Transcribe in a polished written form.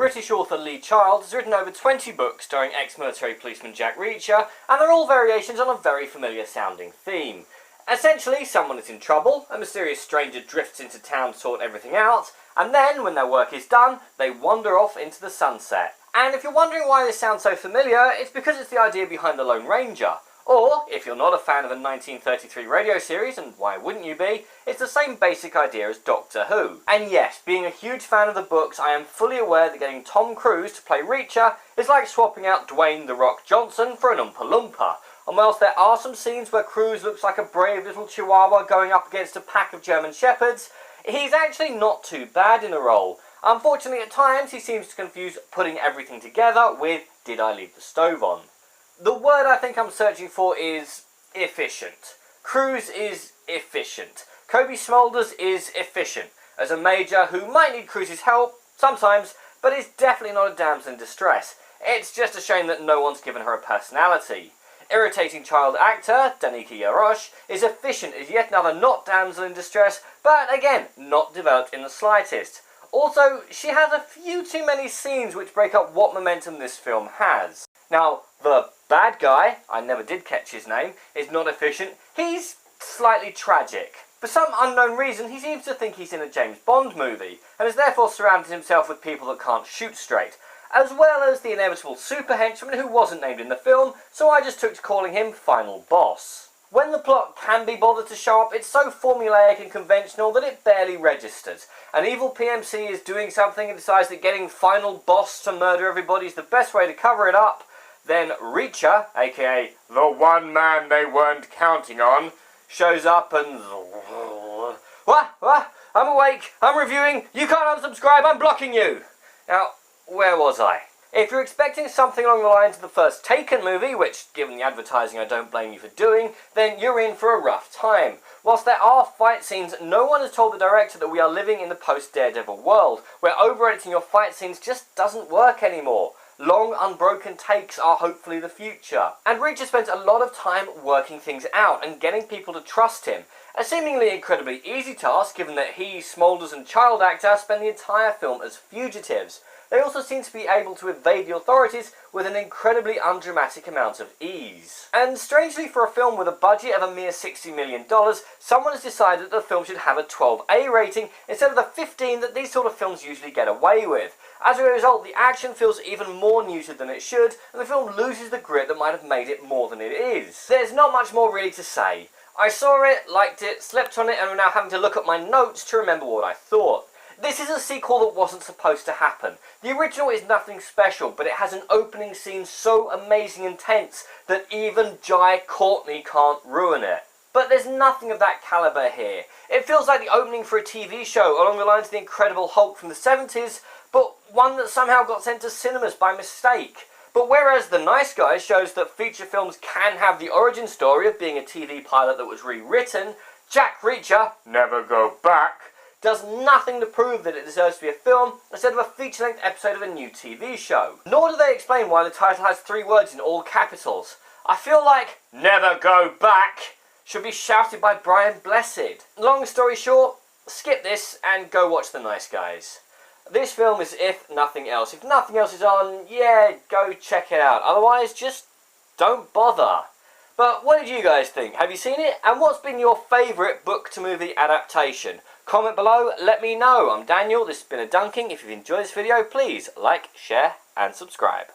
British author Lee Child has written over 20 books starring ex-military policeman Jack Reacher, and they're all variations on a very familiar sounding theme. Essentially, someone is in trouble, a mysterious stranger drifts into town to sort everything out, and then, when their work is done, they wander off into the sunset. And if you're wondering why this sounds so familiar, it's because it's the idea behind The Lone Ranger. Or, if you're not a fan of the 1933 radio series, and why wouldn't you be, it's the same basic idea as Doctor Who. And yes, being a huge fan of the books, I am fully aware that getting Tom Cruise to play Reacher is like swapping out Dwayne "The Rock" Johnson for an Oompa Loompa. And whilst there are some scenes where Cruise looks like a brave little chihuahua going up against a pack of German shepherds, he's actually not too bad in the role. Unfortunately, at times he seems to confuse putting everything together with "did I leave the stove on?" The word I think I'm searching for is efficient. Cruise is efficient. Cobie Smulders is efficient, as a major who might need Cruise's help, sometimes, but is definitely not a damsel in distress. It's just a shame that no one's given her a personality. Irritating child actor, Danica Yarosh, is efficient as yet another not damsel in distress, but again, not developed in the slightest. Also, she has a few too many scenes which break up what momentum this film has. Now, the bad guy, I never did catch his name, is not efficient. He's slightly tragic. For some unknown reason, he seems to think he's in a James Bond movie, and has therefore surrounded himself with people that can't shoot straight, as well as the inevitable super henchman who wasn't named in the film, so I just took to calling him Final Boss. When the plot can be bothered to show up, it's so formulaic and conventional that it barely registers. An evil PMC is doing something and decides that getting Final Boss to murder everybody is the best way to cover it up. Then Reacher, aka the one man they weren't counting on, shows up and... What? I'm awake, I'm reviewing, you can't unsubscribe, I'm blocking you! Now, where was I? If you're expecting something along the lines of the first Taken movie, which, given the advertising I don't blame you for doing, then you're in for a rough time. Whilst there are fight scenes, no one has told the director that we are living in the post-Daredevil world, where over-editing your fight scenes just doesn't work anymore. Long, unbroken takes are hopefully the future. And Reacher spends a lot of time working things out and getting people to trust him. A seemingly incredibly easy task, given that he, Smulders and child actor spend the entire film as fugitives. They also seem to be able to evade the authorities with an incredibly undramatic amount of ease. And strangely, for a film with a budget of a mere $60 million, someone has decided that the film should have a 12A rating instead of the 15 that these sort of films usually get away with. As a result, the action feels even more muted than it should, and the film loses the grit that might have made it more than it is. There's not much more really to say. I saw it, liked it, slept on it, and am now having to look at my notes to remember what I thought. This is a sequel that wasn't supposed to happen. The original is nothing special, but it has an opening scene so amazing and tense that even Jai Courtney can't ruin it. But there's nothing of that calibre here. It feels like the opening for a TV show along the lines of The Incredible Hulk from the 70s, but one that somehow got sent to cinemas by mistake. But whereas The Nice Guys shows that feature films can have the origin story of being a TV pilot that was rewritten, Jack Reacher, Never Go Back, does nothing to prove that it deserves to be a film instead of a feature-length episode of a new TV show. Nor do they explain why the title has 3 words in all capitals. I feel like "Never Go Back" should be shouted by Brian Blessed. Long story short, skip this and go watch The Nice Guys. This film is if nothing else. If nothing else is on, yeah, go check it out. Otherwise, just don't bother. But what did you guys think? Have you seen it? And what's been your favourite book-to-movie adaptation? Comment below, let me know. I'm Daniel, this has been a Dunking. If you've enjoyed this video, please like, share and subscribe.